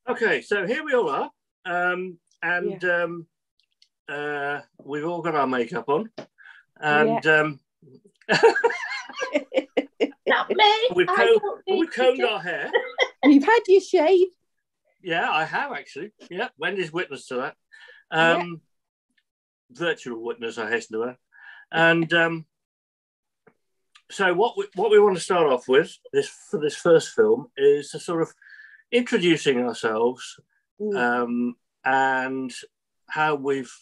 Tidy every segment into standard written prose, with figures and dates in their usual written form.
Okay, so here we all are, and we've all got our makeup on, and Not me. we've combed our hair. We've had you shave. Yeah, I have actually. Yeah, Wendy's witness to that. Virtual witness, I hasten to add. And so what we want to start off with for this first film is a sort of introducing ourselves and how we've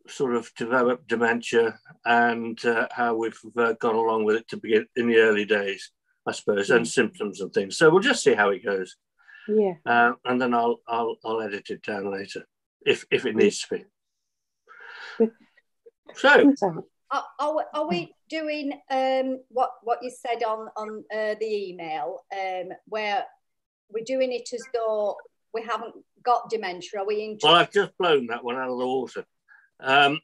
sort of developed dementia and how we've gone along with it to begin in the early days, I suppose, and symptoms and things. So we'll just see how it goes. Yeah. And then I'll edit it down later if it needs to be. So are we doing what you said on the email, where we're doing it as though we haven't got dementia? Are we Well, I've just blown that one out of the water. And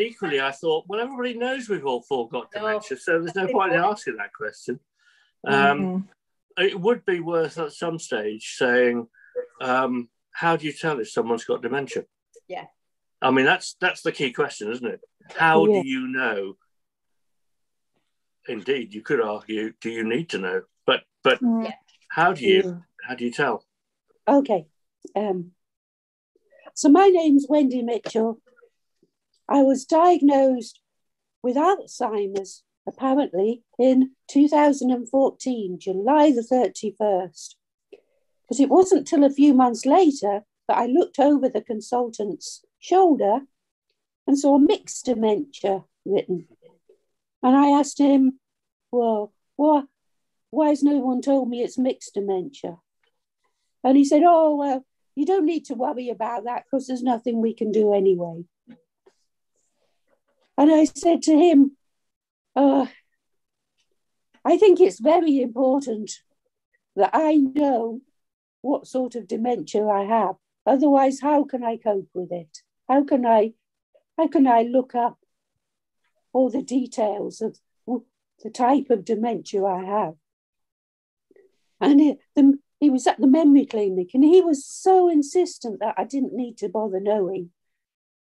equally, I thought, well, everybody knows we've all four got dementia, so there's no point in asking that question. It would be worth at some stage saying, how do you tell if someone's got dementia? Yeah. I mean, that's the key question, isn't it? How do you know? Indeed, you could argue, do you need to know? But how do you tell? Okay. So my name's Wendy Mitchell. I was diagnosed with Alzheimer's, apparently, in 2014, July the 31st. But it wasn't till a few months later that I looked over the consultant's shoulder and saw mixed dementia written. And I asked him, well, why has no one told me it's mixed dementia? And he said, oh, well, you don't need to worry about that because there's nothing we can do anyway. And I said to him, I think it's very important that I know what sort of dementia I have. Otherwise, how can I cope with it? How can I look up all the details of the type of dementia I have? And he was at the memory clinic, and he was so insistent that I didn't need to bother knowing,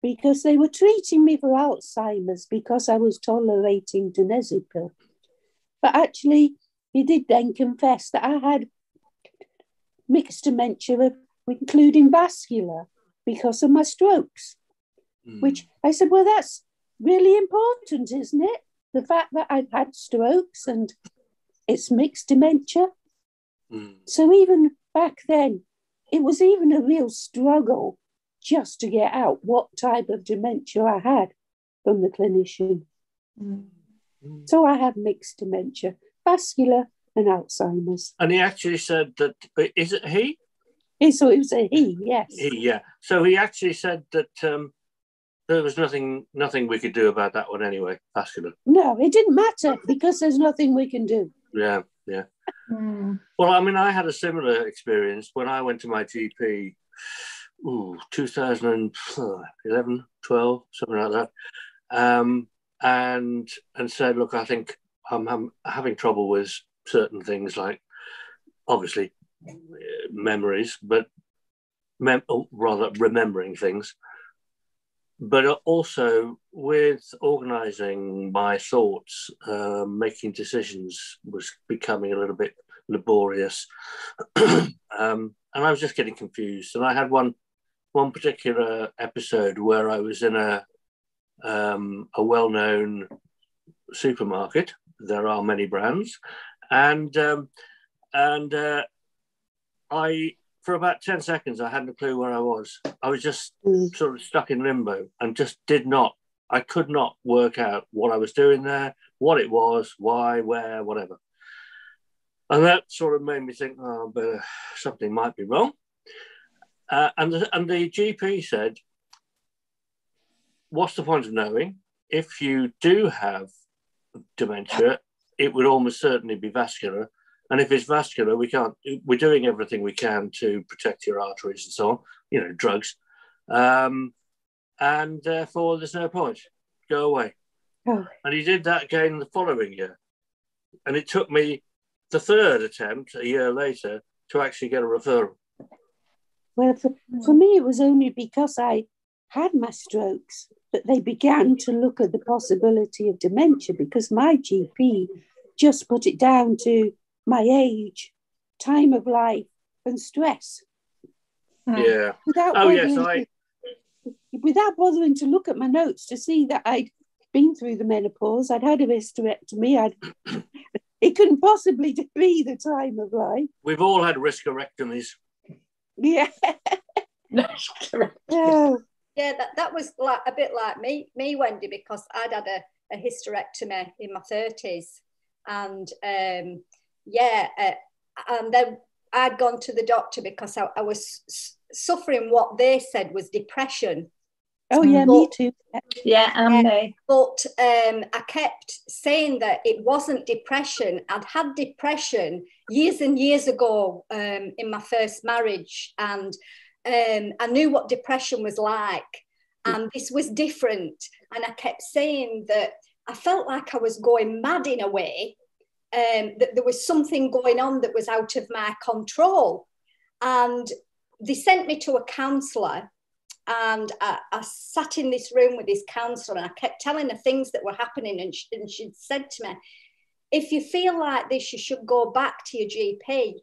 because they were treating me for Alzheimer's because I was tolerating diazepam. But actually, he did then confess that I had mixed dementia, including vascular, because of my strokes. Which I said, well, that's really important, isn't it? The fact that I've had strokes and it's mixed dementia. So even back then, it was even a real struggle just to get out what type of dementia I had from the clinician. So I have mixed dementia, vascular and Alzheimer's. And he actually said that, is it he? So it was a he, yes. Yeah. So he actually said that there was nothing we could do about that one anyway, vascular. No, it didn't matter because there's nothing we can do. Yeah. Well, I mean, I had a similar experience when I went to my GP, 2011, 12, something like that, and said, look, I think I'm having trouble with certain things, like obviously memories, but rather remembering things, but also with organising my thoughts. Making decisions was becoming a little bit laborious, and I was just getting confused. And I had one particular episode where I was in a well-known supermarket. There are many brands, and I, for about 10 seconds, I hadn't a clue where I was. I was just sort of stuck in limbo and just I could not work out what I was doing there, what it was, why, where, whatever. And that sort of made me think, but something might be wrong. And the GP said, what's the point of knowing? If you do have dementia, it would almost certainly be vascular. And if it's vascular, we're doing everything we can to protect your arteries and so on, drugs. And therefore, there's no point. Go away. Oh. And he did that again the following year. And it took me the third attempt, a year later, to actually get a referral? Well, for me, it was only because I had my strokes that they began to look at the possibility of dementia, because my GP just put it down to my age, time of life, and stress. Yeah. Without bothering to look at my notes to see that I'd been through the menopause, I'd had a hysterectomy, it couldn't possibly be the time of life. We've all had risk-orectomies. Yeah. That's correct. Oh. Yeah, that was like a bit like me, Wendy, because I'd had a hysterectomy in my 30s. And and then I'd gone to the doctor because I was suffering what they said was depression. Oh, yeah, me too. Yeah, and me. But I kept saying that it wasn't depression. I'd had depression years and years ago in my first marriage, and I knew what depression was like, and this was different. And I kept saying that I felt like I was going mad in a way, that there was something going on that was out of my control. And they sent me to a counsellor, and I sat in this room with this counsellor, and I kept telling her things that were happening, and she'd said to me, if you feel like this, you should go back to your GP.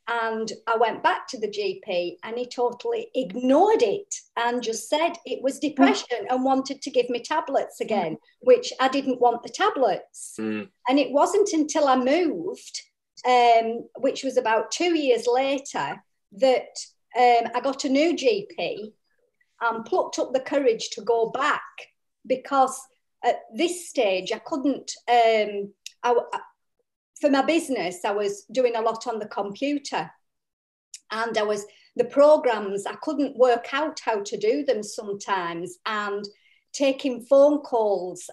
And I went back to the GP, and he totally ignored it and just said it was depression and wanted to give me tablets again, which I didn't want the tablets. And it wasn't until I moved, which was about 2 years later, that I got a new GP and plucked up the courage to go back, because at this stage I couldn't, for my business, I was doing a lot on the computer, and the programs, I couldn't work out how to do them sometimes, and taking phone calls.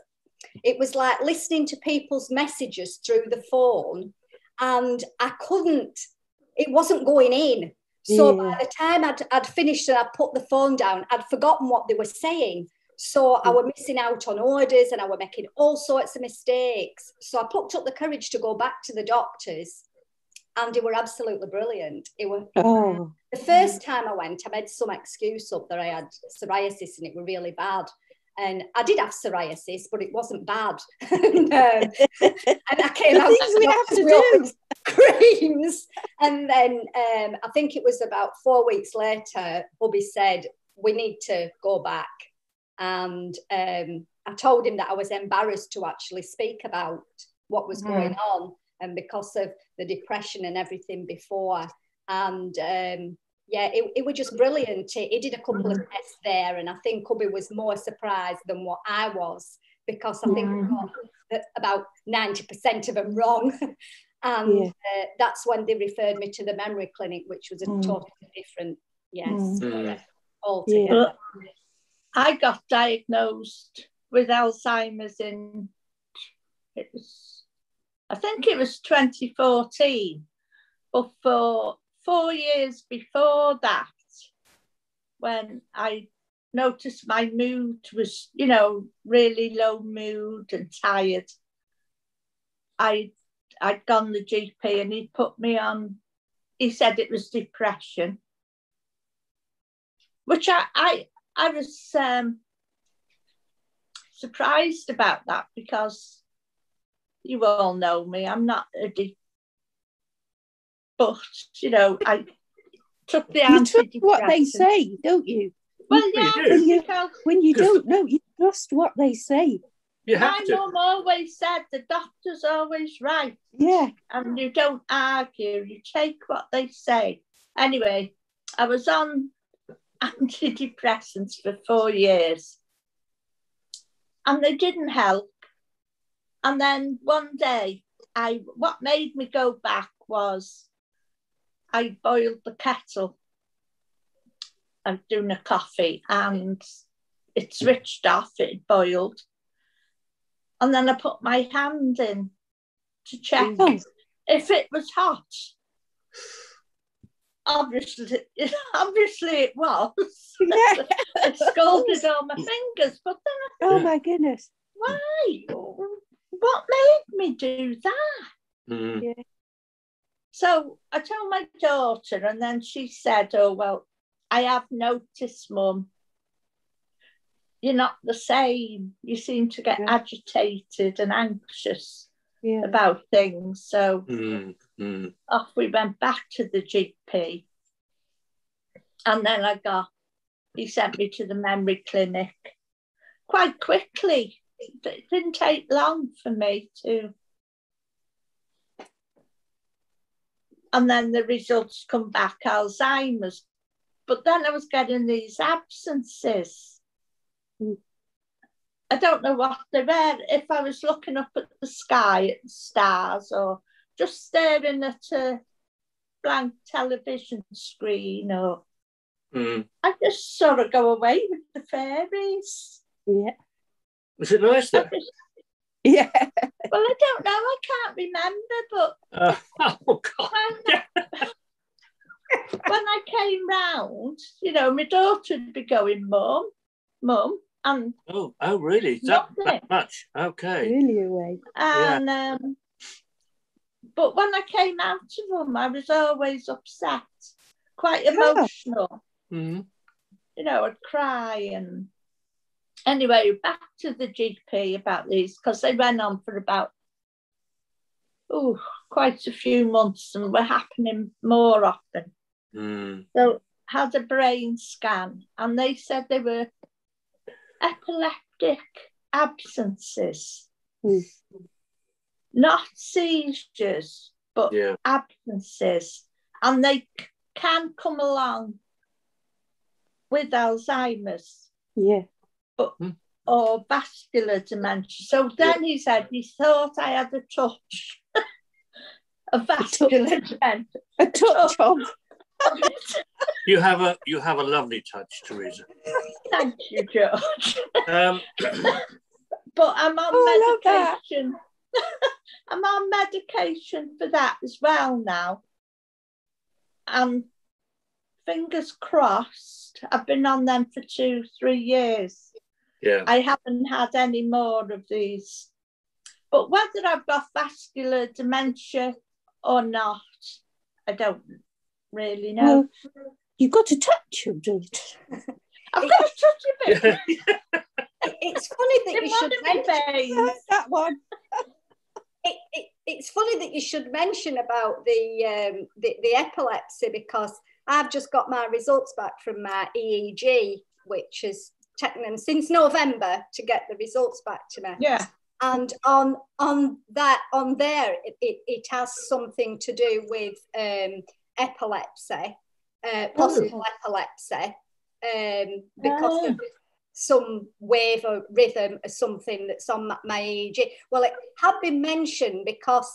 It was like listening to people's messages through the phone, and it wasn't going in. So by the time I'd finished and I'd put the phone down, I'd forgotten what they were saying. So I was missing out on orders, and I was making all sorts of mistakes. So I plucked up the courage to go back to the doctors, and they were absolutely brilliant. The first time I went, I made some excuse up that I had psoriasis and it was really bad. And I did have psoriasis, but it wasn't bad. And I came out with creams. And then I think it was about 4 weeks later, Bubby said, we need to go back. And I told him that I was embarrassed to actually speak about what was going on, and because of the depression and everything before. And it was just brilliant. He did a couple of tests there, and I think Cubby was more surprised than what I was, because I think we got about 90% of them wrong. And that's when they referred me to the memory clinic, which was a totally different, altogether. I got diagnosed with Alzheimer's I think it was 2014, but for 4 years before that, when I noticed my mood was, really low mood and tired, I'd gone to the GP, and he put me on, he said it was depression, which I was surprised about that, because you all know me, I'm not but I took the antidepressant. You trust what they say, don't you? Well, yeah, when you don't know, you trust what they say. My mum always said the doctor's always right. Yeah. And you don't argue, you take what they say. Anyway, I was on antidepressants for 4 years, and they didn't help. And then one day, what made me go back was I boiled the kettle. I'm doing a coffee, and it switched off, it boiled. And then I put my hand in to check if it was hot. Obviously it was. I scalded all my fingers, but then I thought, my goodness. Why? What made me do that? Yeah. So I told my daughter, and then she said, oh, well, I have noticed, Mum, you're not the same. You seem to get agitated and anxious about things. So off we went back to the GP. And then he sent me to the memory clinic quite quickly. It didn't take long for me to. And then the results come back, Alzheimer's. But then I was getting these absences. I don't know what they were. If I was looking up at the sky, at the stars, or just staring at a blank television screen, or I just sort of go away with the fairies. Yeah. Was it nice though? Yeah. Well, I don't know. I can't remember, but oh God. When I came round, my daughter would be going, Mum, and oh, really? That much? Okay. Really away. And but when I came out of them, I was always upset, quite emotional. I'd cry. And anyway, back to the GP about these, because they went on for about quite a few months and were happening more often. So had a brain scan, and they said they were epileptic absences, not seizures, but absences, and they can come along with Alzheimer's, or vascular dementia. So then he said he thought I had a touch of vascular dementia. A touch of. You have a lovely touch, Teresa. Thank you, George. But I'm on medication. I'm on medication for that as well now. And fingers crossed, I've been on them for 2-3 years. Yeah. I haven't had any more of these. But whether I've got vascular dementia or not, I don't really know. Well, you've got to touch them, don't you? I've got to touch a bit. It's funny that you should mention that one. It's funny that you should mention about the epilepsy, because I've just got my results back from my EEG, which has taken them since November to get the results back to me. Yeah. And on there, it has something to do with epilepsy, possible epilepsy, because of some wave or rhythm or something that's on my EEG. Well, it had been mentioned because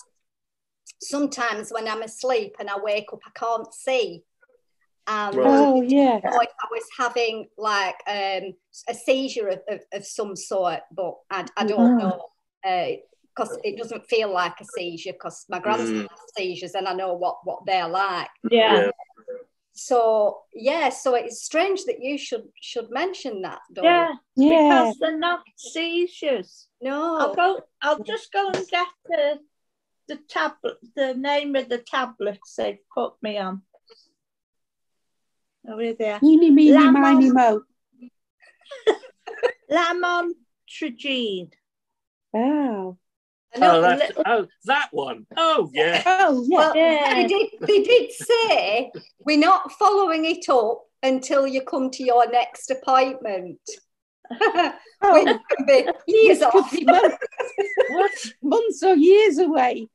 sometimes when I'm asleep and I wake up, I can't see. And yeah. I was having like a seizure of some sort, but I don't know, because it doesn't feel like a seizure, because my grandson has seizures and I know what they're like. Yeah. So so it's strange that you should mention that, Dawn. Yeah, because they're not seizures. No. I'll just go and get the tablet, the name of the tablets they've put me on. Oh, here they are. Eeny, meeny, miny, mo. Lamotrigine. Oh. That one. Oh, yeah. Oh, yeah. Well, they did say we're not following it up until you come to your next appointment. Which can be years off. Months or years away.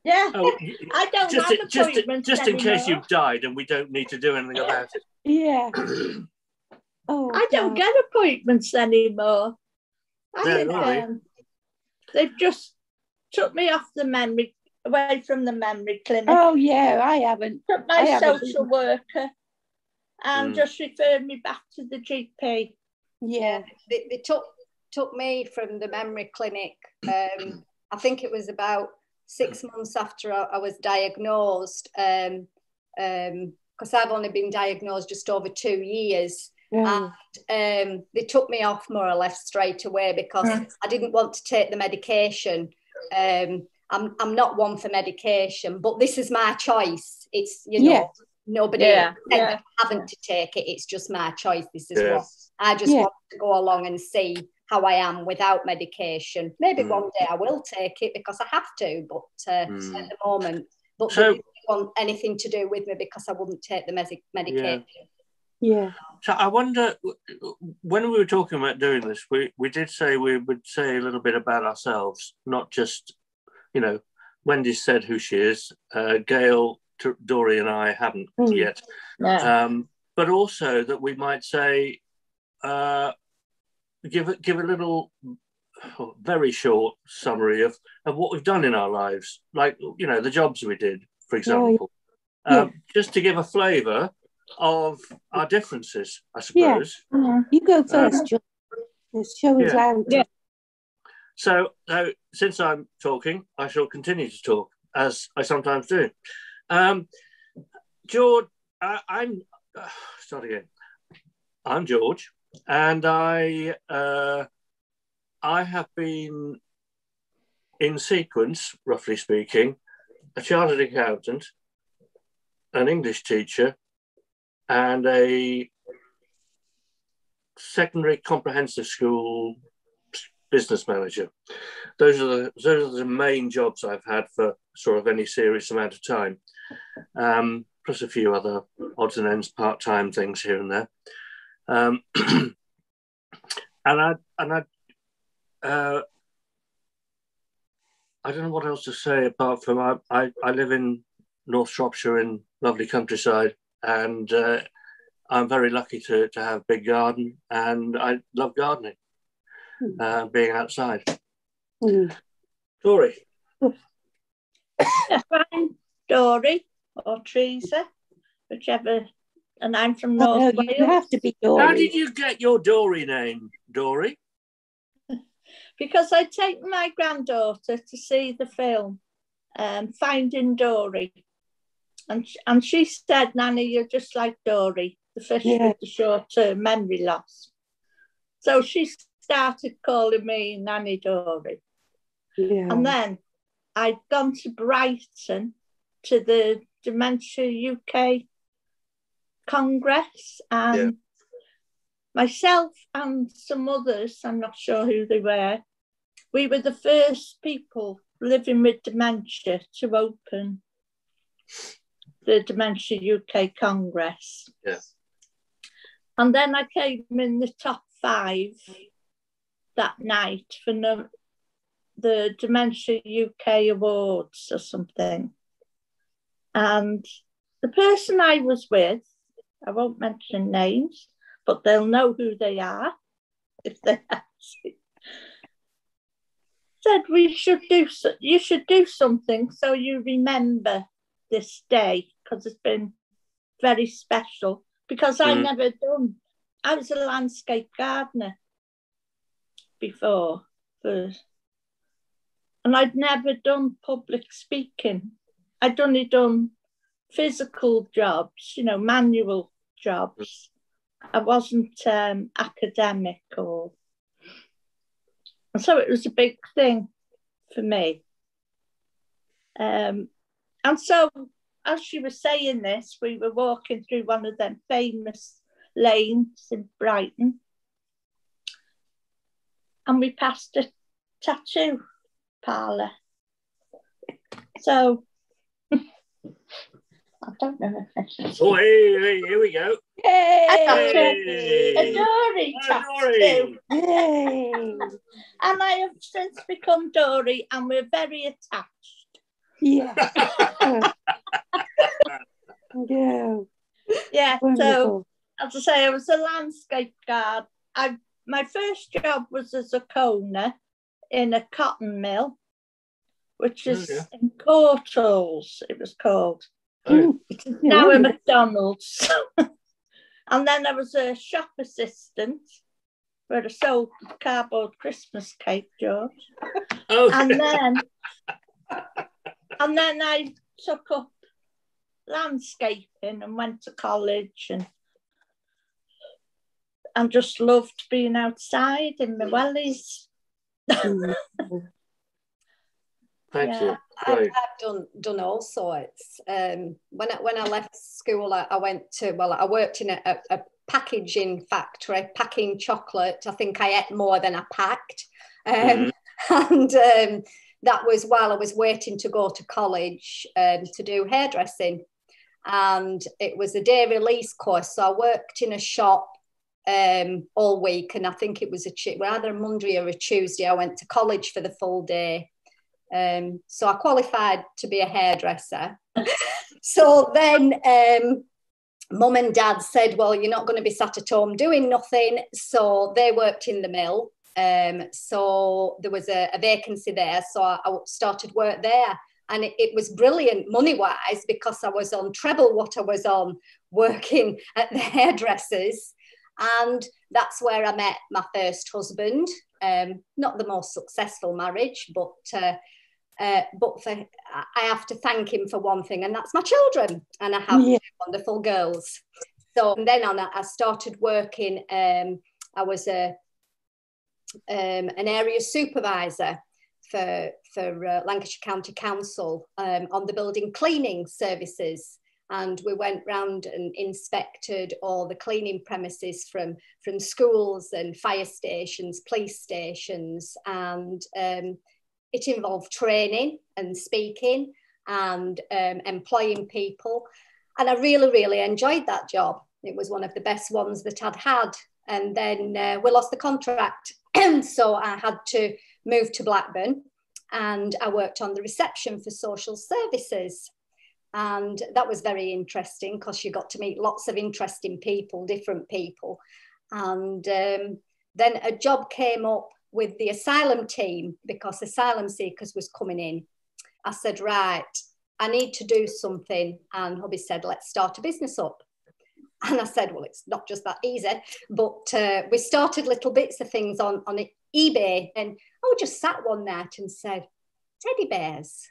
Yeah. I don't have appointments just in case you've died and we don't need to do anything about it. Yeah. I don't get appointments anymore. They've just took me off away from the memory clinic. Oh, yeah, I haven't. Took my social worker and just referred me back to the GP. Yeah, they took me from the memory clinic. I think it was about 6 months after I was diagnosed, because I've only been diagnosed just over 2 years. And they took me off more or less straight away because I didn't want to take the medication. I'm not one for medication, but this is my choice. It's, you know, nobody said that I haven't to take it. It's just my choice. This is what I just want to go along and see how I am without medication. Maybe one day I will take it because I have to, but at the moment, but they didn't want anything to do with me because I wouldn't take the medication. Yeah. So I wonder, when we were talking about doing this, we did say we would say a little bit about ourselves, not just, you know, Wendy said who she is, Gail, Dory and I haven't yet, but also that we might say, give a little, very short summary of what we've done in our lives, like, you know, the jobs we did, for example, just to give a flavour of our differences, I suppose. You go first, John. The show is loud. So since I'm talking, I shall continue to talk, as I sometimes do. George, I'm George, and I have been, in sequence, roughly speaking, a chartered accountant, an English teacher, and a secondary comprehensive school business manager. Those are the main jobs I've had for sort of any serious amount of time, plus a few other odds and ends, part-time things here and there. And I don't know what else to say apart from I live in North Shropshire in lovely countryside, and I'm very lucky to have a big garden, and I love gardening, being outside. Dory. I'm Dory or Teresa, whichever, and I'm from North Wales. You have to be Dory. How did you get your Dory name, Dory? Because I'd taken my granddaughter to see the film, Finding Dory. And she said, Nanny, you're just like Dory, the fish with the short-term memory loss. So she started calling me Nanny Dory. Yeah. And then I'd gone to Brighton to the Dementia UK Congress, and myself and some others, I'm not sure who they were, we were the first people living with dementia to open the Dementia UK Congress. Yes. And then I came in the top 5 that night for the Dementia UK Awards or something. And the person I was with, I won't mention names, but they'll know who they are if they ask. Said you should do something so you remember this day, because it's been very special. Because I was a landscape gardener before, and I'd never done public speaking. I'd only done physical jobs, you know, manual jobs. I wasn't academic, and so it was a big thing for me. And so, as she was saying this, we were walking through one of them famous lanes in Brighton, and we passed a tattoo parlour. So, I don't know if it's... Oh, hey, here we go. Hey! A Dory tattoo. Yay! And I have since become Dory, and we're very attached. Yeah. Yeah. Yeah, Wonderful. so as I say, I was a landscape guard. My first job was as a coner in a cotton mill, which is in Courtaulds, it was called. It is now a McDonald's. And then I was a shop assistant where I sold cardboard Christmas cake, George. And then I took up landscaping and went to college and just loved being outside in my wellies. Thank you. I've done all sorts. When I left school, I went to, well, I worked in a packaging factory, packing chocolate. I think I ate more than I packed. And that was while I was waiting to go to college to do hairdressing. And it was a day release course. So I worked in a shop all week. And I think it was either a Monday or a Tuesday. I went to college for the full day. So I qualified to be a hairdresser. So then Mum and Dad said, well, you're not going to be sat at home doing nothing. So they worked in the mill. So there was a vacancy there. So I started work there. And it was brilliant money-wise because I was on treble what I was on working at the hairdressers. And that's where I met my first husband. Not the most successful marriage, but I have to thank him for one thing, and that's my children. And I have two wonderful girls. So and then I started working. I was an area supervisor for Lancashire County Council on the building cleaning services. And we went round and inspected all the cleaning premises from schools and fire stations, police stations, and it involved training and speaking and employing people. And I really, really enjoyed that job. It was one of the best ones that I'd had. And then we lost the contract. So I had to move to Blackburn, and I worked on the reception for social services. And that was very interesting because you got to meet lots of interesting people, different people. And then a job came up with the asylum team because asylum seekers was coming in. I said, right, I need to do something. And hubby said, let's start a business up. And I said, well, it's not just that easy. But we started little bits of things on eBay. And I just sat one night and said, teddy bears.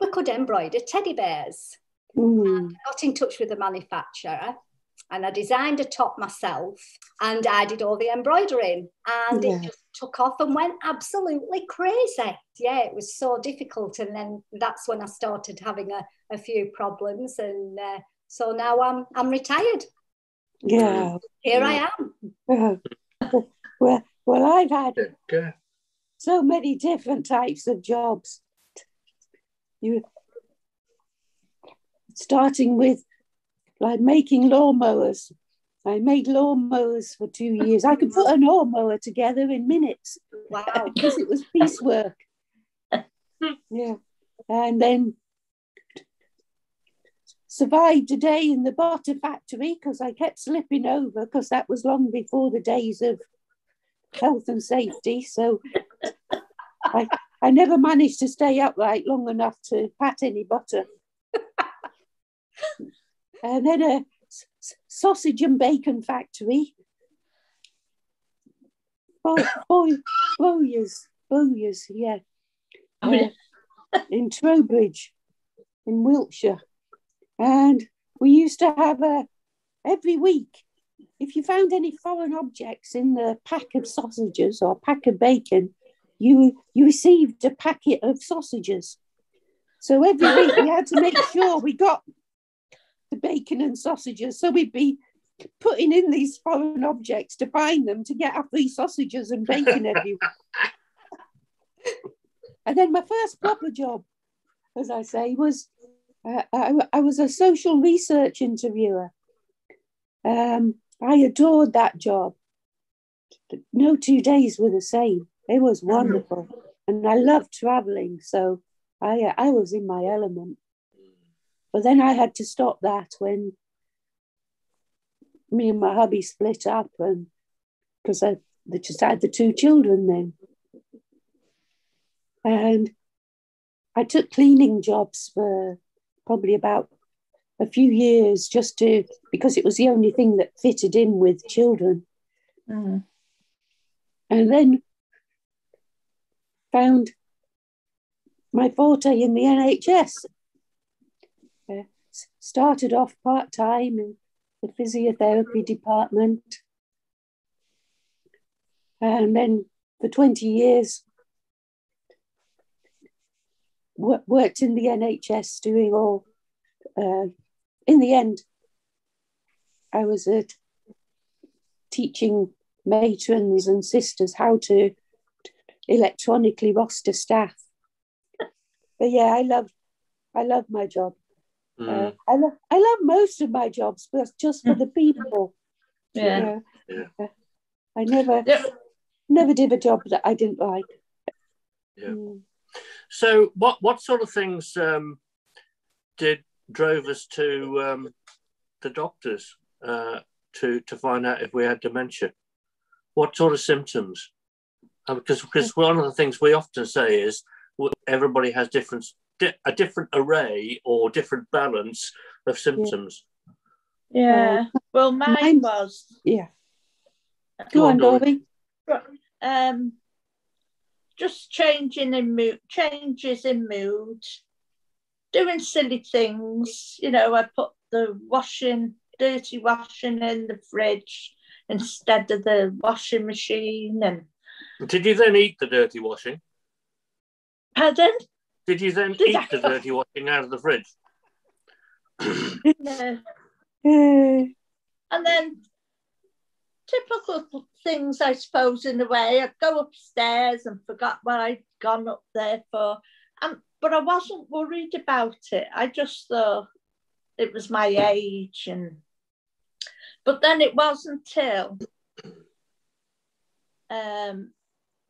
We could embroider teddy bears. And I got in touch with the manufacturer and I designed a top myself and I did all the embroidering, and it just took off and went absolutely crazy. Yeah, it was so difficult. And then that's when I started having a few problems. And so now I'm retired. Yeah. Here I am. Well, I've had so many different types of jobs. Starting with like making lawnmowers. I made lawnmowers for 2 years. I could put a lawnmower together in minutes. Wow. Because it was piecework. Yeah. And then survived a day in the butter factory because I kept slipping over because that was long before the days of health and safety. So I never managed to stay upright long enough to pat any butter. And then a sausage and bacon factory. Bowyers, yeah. In Trowbridge, in Wiltshire. And we used to have every week, if you found any foreign objects in the pack of sausages or pack of bacon, you received a packet of sausages. So every week we had to make sure we got the bacon and sausages. So we'd be putting in these foreign objects to find them to get our free sausages and bacon every week. And then my first proper job, as I say, was I was a social research interviewer. I adored that job. No 2 days were the same. It was wonderful. And I loved traveling. So I was in my element. But then I had to stop that when me and my hubby split up, and because they just had the 2 children then. And I took cleaning jobs for probably about a few years because it was the only thing that fitted in with children. And then found my forte in the NHS. Started off part-time in the physiotherapy department. And then for 20 years, worked in the NHS doing all. In the end, I was teaching matrons and sisters how to electronically roster staff. But yeah, I love my job. I love most of my jobs, but just for the people. Yeah. I never did a job that I didn't like. Yeah. So what sort of things drove us to the doctors to find out if we had dementia? What sort of symptoms? Because one of the things we often say is everybody has a different array or different balance of symptoms. Yeah. Well, mine was. Yeah. Go on, Dorothy. Just changes in mood, doing silly things. You know, I put the dirty washing in the fridge instead of the washing machine. And did you then eat the dirty washing? Pardon? Did you then eat the dirty washing out of the fridge? No. And then typical things, I suppose, in a way. I'd go upstairs and forgot what I'd gone up there for. But I wasn't worried about it. I just thought it was my age. But then it wasn't till,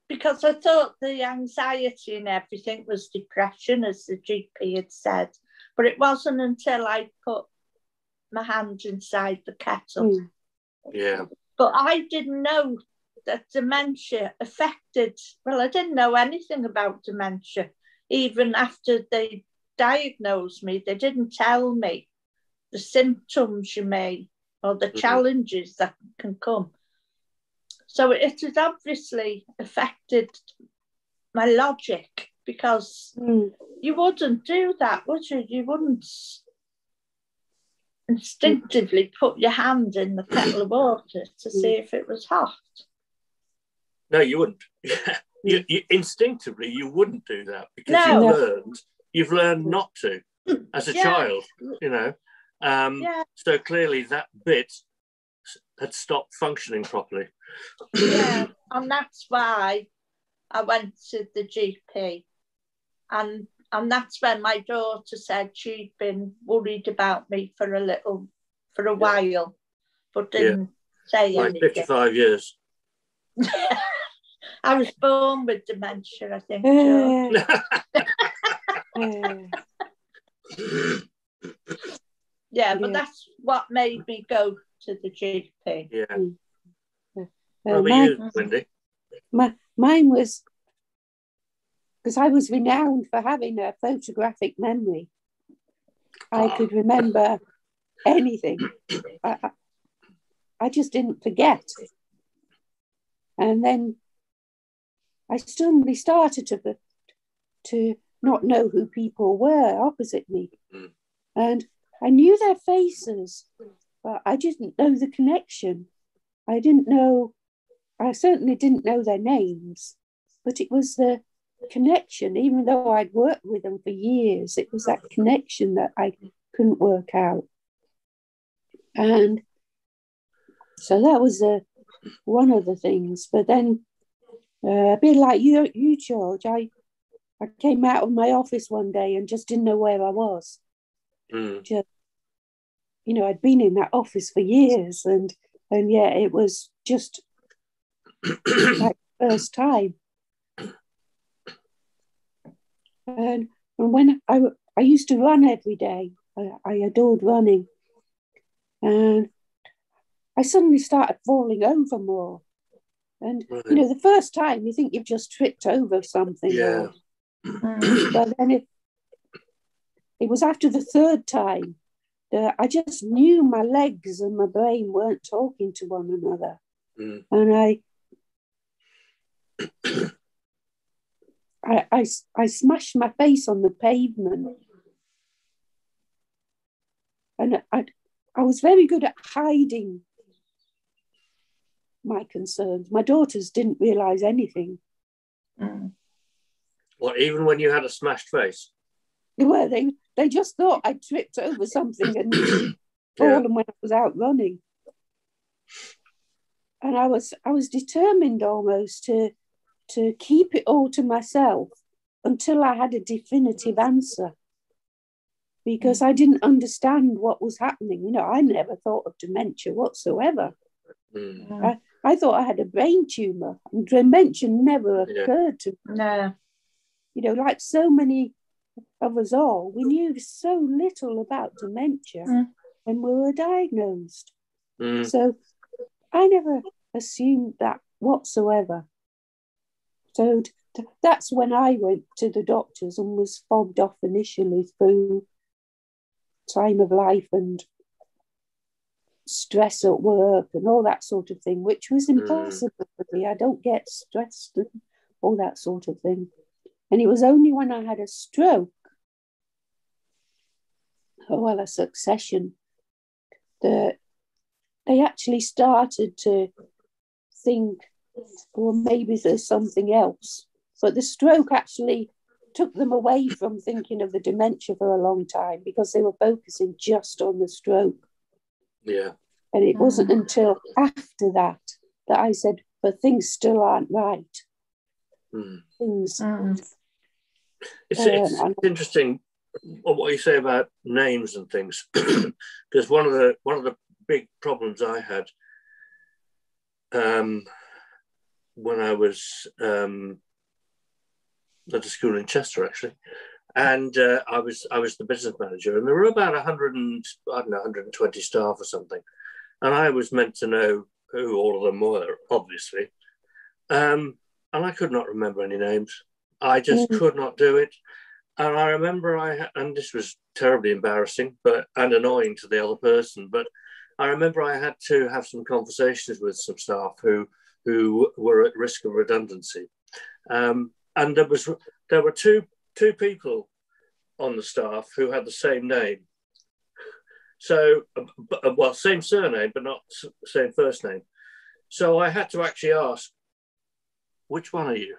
because I thought the anxiety and everything was depression, as the GP had said. But it wasn't until I put my hand inside the kettle. Yeah. But I didn't know that dementia affected, I didn't know anything about dementia. Even after they diagnosed me, they didn't tell me the symptoms you may, or the challenges that can come. So it has obviously affected my logic, because you wouldn't do that, would you? You wouldn't instinctively put your hand in the kettle of water to see if it was hot. No, you wouldn't. you instinctively, you wouldn't do that, because you've learned not to as a child, you know. So clearly that bit had stopped functioning properly. Yeah, and that's why I went to the GP. And that's when my daughter said she'd been worried about me for a while, but didn't say anything. 55 years. I was born with dementia, I think. But that's what made me go to the GP. Yeah. What about you, Wendy? Mine was, because I was renowned for having a photographic memory. I could remember anything. I just didn't forget. And then I suddenly started to not know who people were opposite me. And I knew their faces, but I didn't know the connection. I certainly didn't know their names, but it was the connection. Even though I'd worked with them for years, it was that connection that I couldn't work out. And so that was one of the things. But then a bit like you, George, I came out of my office one day and just didn't know where I was. Just, I'd been in that office for years, and it was just like first time. And when I used to run every day, I adored running, and I suddenly started falling over more. And the first time you think you've just tripped over something, but then it was after the third time that I just knew my legs and my brain weren't talking to one another, and I smashed my face on the pavement, and I was very good at hiding my concerns. My daughters didn't realise anything. What, even when you had a smashed face? Well, they just thought I tripped over something and fallen when I was out running. And I was determined almost to keep it all to myself until I had a definitive answer, because I didn't understand what was happening. You know, I never thought of dementia whatsoever. I thought I had a brain tumour, and dementia never occurred to me. No. You know, like so many of us all, we knew so little about dementia when we were diagnosed. So I never assumed that whatsoever. So that's when I went to the doctors and was fobbed off initially through time of life and stress at work and all that sort of thing, which was impossible for me. I don't get stressed and all that sort of thing. And it was only when I had a stroke, a succession, that they actually started to think, well, maybe there's something else. But the stroke actually took them away from thinking of the dementia for a long time, because they were focusing just on the stroke. Yeah. And it wasn't until after that I said, but things still aren't right. Things. It's interesting what you say about names and things, because one of the big problems I had when I was at a school in Chester, actually, and I was the business manager, and there were about 120 staff or something, and I was meant to know who all of them were, obviously, and I could not remember any names. I just could not do it. And I remember and this was terribly embarrassing and annoying to the other person, but I remember I had to have some conversations with some staff who were at risk of redundancy. And there were two people on the staff who had the same name. So, well, same surname, but not same first name. So I had to actually ask, which one are you?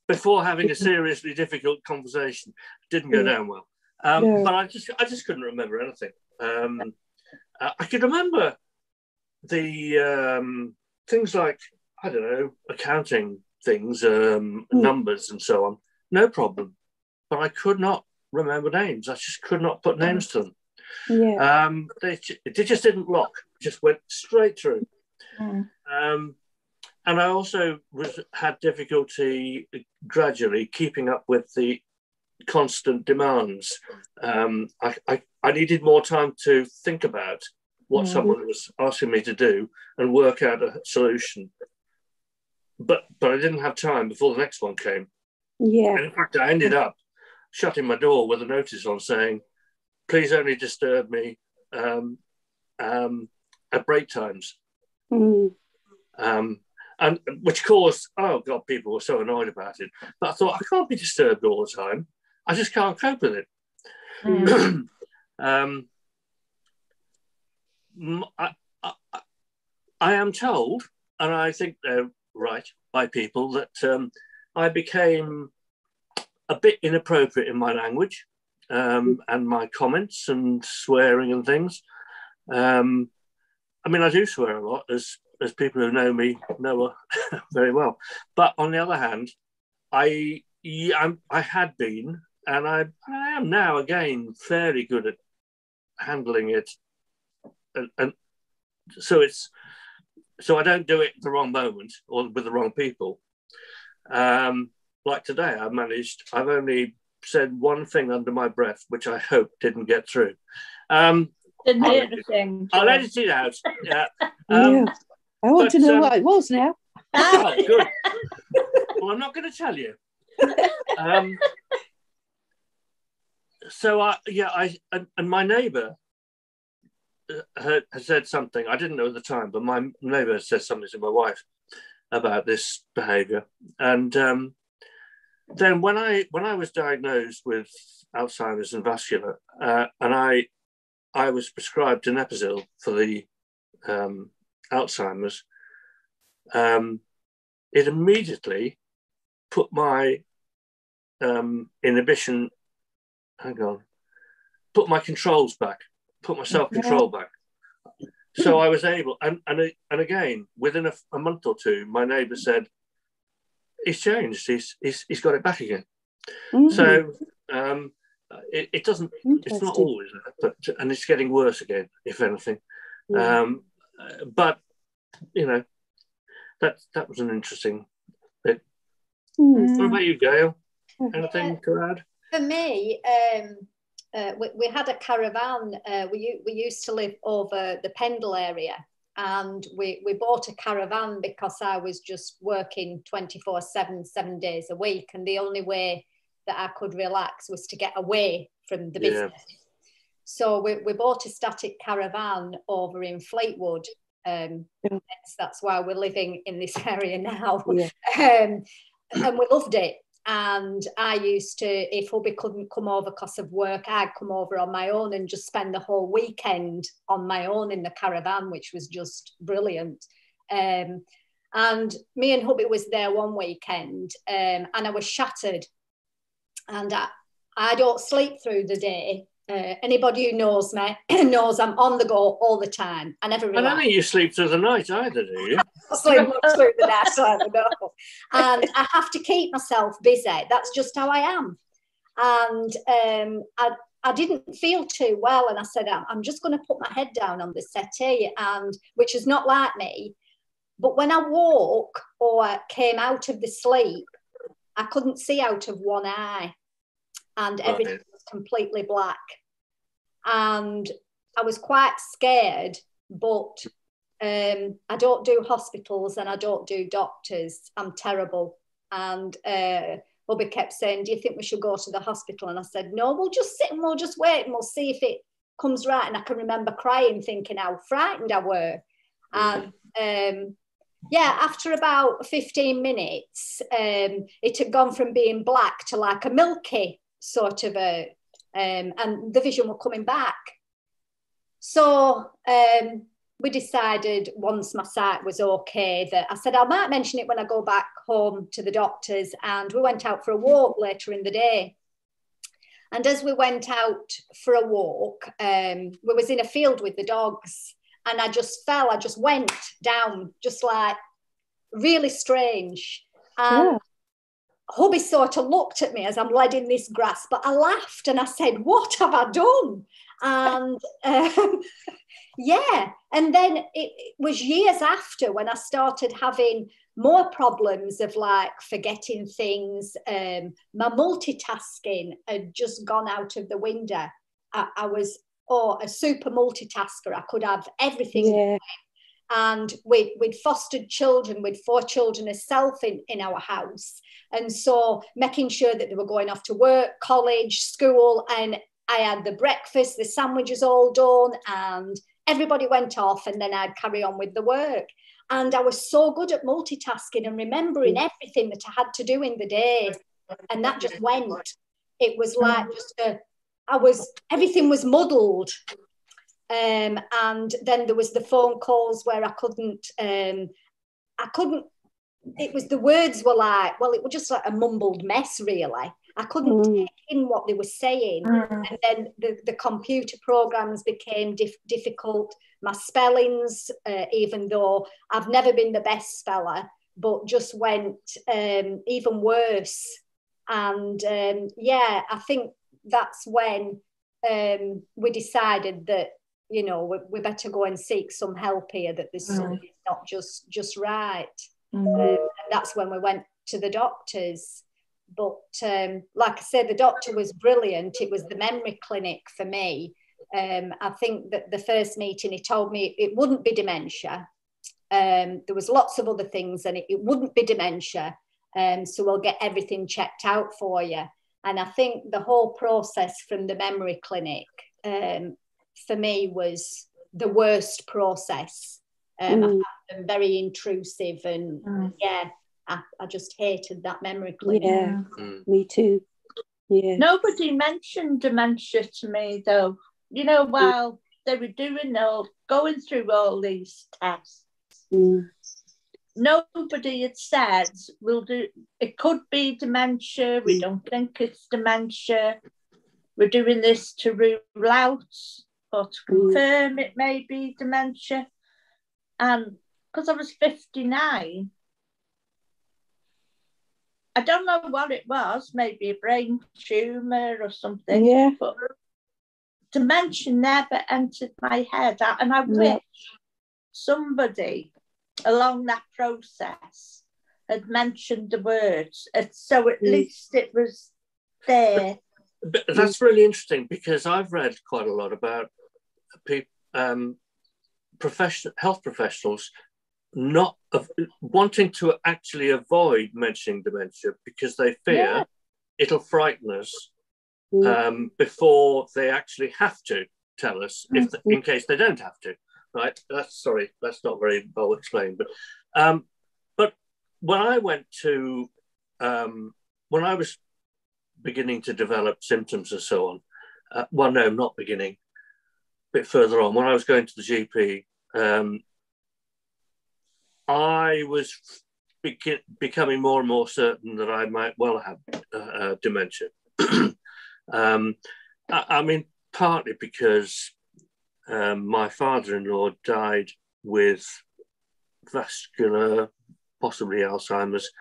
Before having a seriously difficult conversation. Didn't go down well. But I just couldn't remember anything. I could remember the things like, I don't know, accounting things, numbers and so on. No problem. But I could not remember names. I just could not put names to them. They just didn't lock. Just went straight through. And I also had difficulty gradually keeping up with the constant demands. I needed more time to think about what someone was asking me to do and work out a solution. But I didn't have time before the next one came. And in fact, I ended up shutting my door with a notice on saying, please only disturb me at break times. And which caused, oh God, people were so annoyed about it. But I thought, I can't be disturbed all the time. I just can't cope with it. I am told, and I think they're right by people, that I became a bit inappropriate in my language and my comments and swearing and things. I mean, I do swear a lot, as people who know me know very well. But on the other hand, I had been, and I am now again fairly good at handling it, and so I don't do it at the wrong moment or with the wrong people. Like today, I've only said one thing under my breath, which I hope didn't get through. Didn't hear anything. I'll edit it out. Yeah. I want to know what it was now. Oh, good. Well, I'm not going to tell you. And my neighbour had said something. I didn't know at the time, but my neighbour said something to my wife about this behaviour. And then when I was diagnosed with Alzheimer's and vascular, and I was prescribed Donepezil for the Alzheimer's, it immediately put my inhibition. Hang on. Put my controls back. Put my self-control back. So I was able, and again, within a month or two, my neighbour said, "He's changed. He's got it back again." So it doesn't. It's not always that, but and it's getting worse again, if anything. But you know, that was an interesting bit. What about you, Gail? Anything to add? For me, we had a caravan. We used to live over the Pendle area, and we bought a caravan because I was just working 24/7, 7 days a week, and the only way that I could relax was to get away from the business. So we bought a static caravan over in Fleetwood. That's why we're living in this area now. And we loved it. And I used to, if hubby couldn't come over because of work, I'd come over on my own and just spend the whole weekend on my own in the caravan, which was just brilliant. And me and hubby was there one weekend, and I was shattered. And I don't sleep through the day. Anybody who knows me knows I'm on the go all the time. I never relax. I don't think you sleep through the night either, do you? I sleep much through the night either, no. And I have to keep myself busy. That's just how I am. And I didn't feel too well, and I said, I'm just going to put my head down on the settee, and which is not like me. But when I woke or came out of the sleep, I couldn't see out of one eye, and everything was completely black. And I was quite scared, but I don't do hospitals and I don't do doctors. I'm terrible. And Bobby kept saying, "Do you think we should go to the hospital?" And I said, "No, we'll just sit and we'll just wait and we'll see if it comes right." And I can remember crying, thinking how frightened I were. And after about 15 minutes, it had gone from being black to like a milky sort of and the vision were coming back. So we decided, once my sight was okay, that I said I might mention it when I go back home to the doctors. And we went out for a walk later in the day. And as we went out for a walk, we was in a field with the dogs, and I just went down, just like really strange. And hubby sort of looked at me as I'm led in this grass, but I laughed and I said, "What have I done?" And and then it was years after when I started having more problems of like forgetting things. My multitasking had just gone out of the window. I was a super multitasker. I could have everything. And we'd fostered children, we'd 4 children herself in our house. And so making sure that they were going off to work, college, school, and I had the breakfast, the sandwiches all done, and everybody went off, and then I'd carry on with the work. And I was so good at multitasking and remembering everything that I had to do in the day. And that just went. It was like everything was muddled. And then there was the phone calls where I couldn't, it was, the words were like, well, it was just like a mumbled mess, really. I couldn't take in what they were saying. And then the computer programs became difficult. My spellings, even though I've never been the best speller, but just went even worse. And I think that's when we decided that, you know, we better go and seek some help here, that there's something not just right. And that's when we went to the doctors. But like I said, the doctor was brilliant. It was the memory clinic for me. I think that the first meeting, he told me it wouldn't be dementia. There was lots of other things, and it wouldn't be dementia. So we'll get everything checked out for you. And I think the whole process from the memory clinic for me was the worst process. I found them very intrusive, and I just hated that memory clinic. Me too. Nobody mentioned dementia to me, though, you know, while they were going through all these tests. nobody had said we'll do. It could be dementia. We don't think it's dementia. We're doing this to rule out or to confirm it may be dementia. And because I was 59, I don't know what it was, maybe a brain tumour or something. Yeah. But dementia never entered my head. And I wish somebody along that process had mentioned the words. So at least it was there. But that's really interesting, because I've read quite a lot about people, health professionals not wanting to actually avoid mentioning dementia because they fear it'll frighten us before they actually have to tell us, in case they don't have to. Right? That's not very well explained. But when I went to when I was beginning to develop symptoms and so on, well, no, not beginning, a bit further on, when I was going to the GP, I was becoming more and more certain that I might well have dementia. I mean, partly because my father-in-law died with vascular, possibly Alzheimer's.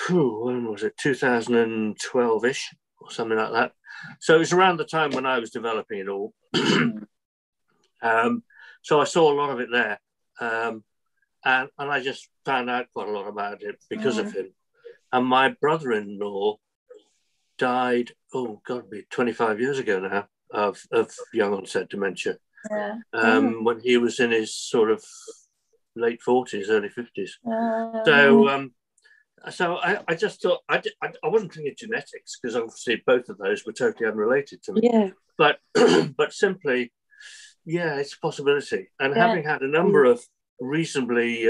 When was it? 2012-ish or something like that. So it was around the time when I was developing it all. So I saw a lot of it there. And I just found out quite a lot about it because of him. And my brother-in-law died, it'd be 25 years ago now, of young onset dementia. When he was in his sort of late 40s, early 50s. So I just thought, I wasn't thinking genetics, because obviously both of those were totally unrelated to me. Yeah. But simply, it's a possibility. And having had a number of reasonably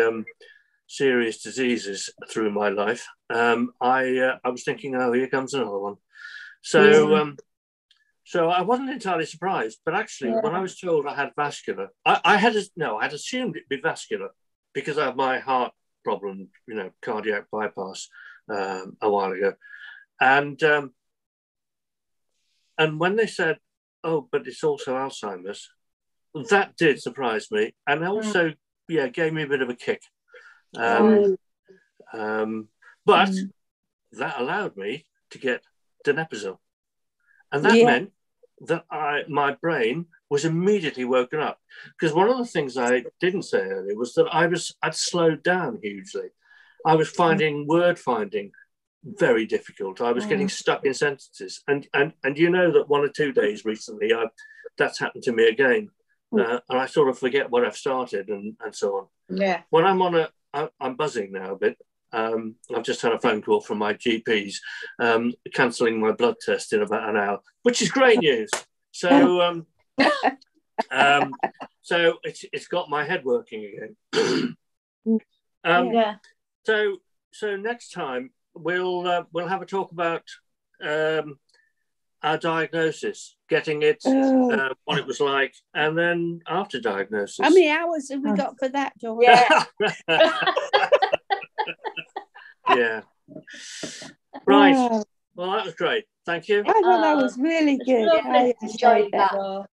serious diseases through my life, I was thinking, here comes another one. So so I wasn't entirely surprised. But actually, when I was told I had vascular, I had assumed it'd be vascular because I have my heart problem, cardiac bypass a while ago. And when they said, but it's also Alzheimer's, that did surprise me, and also gave me a bit of a kick. But that allowed me to get donepezil, and that meant that my brain was immediately woken up. Because one of the things I didn't say earlier was that I'd slowed down hugely. I was finding word finding very difficult. I was getting stuck in sentences, and you know that 1 or 2 days recently, that's happened to me again. And I sort of forget what I've started and so on. Yeah. When I'm buzzing now a bit. I've just had a phone call from my GPs cancelling my blood test in about an hour, which is great news. So so it's got my head working again. So next time we'll have a talk about our diagnosis, getting it, what it was like, and then after diagnosis. How many hours have we got for that, John? Yeah. Right. Well, that was great. Thank you. I thought that was really good. I enjoyed that.